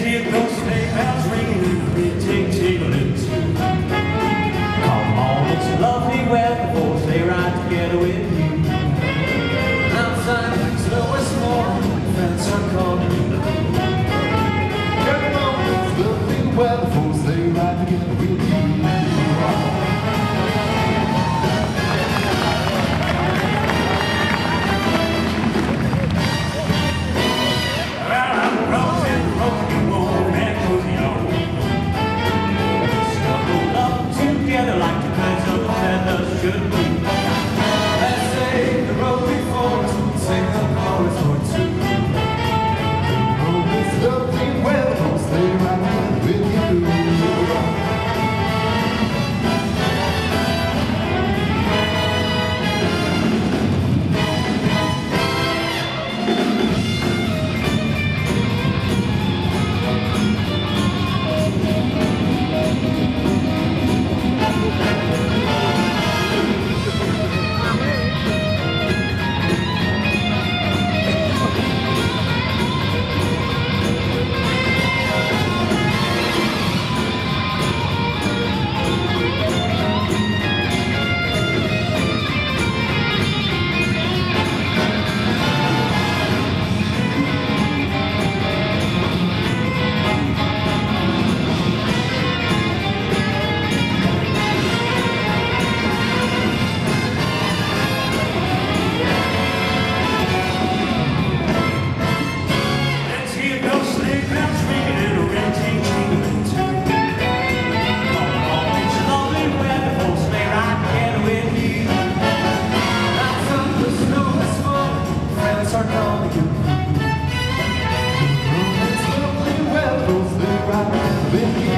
hear those sleigh bells ringing, ting-ting-ting. Come on, it's lovely weather for a sleigh ride together with you. Outside, snow is falling, friends are calling you. Come on, it's lovely weather for a sleigh ride together with you. Should be. Let's say the road before us, sing a chorus or two. Oh, this lovely weather, I'll stay right here with you. With you.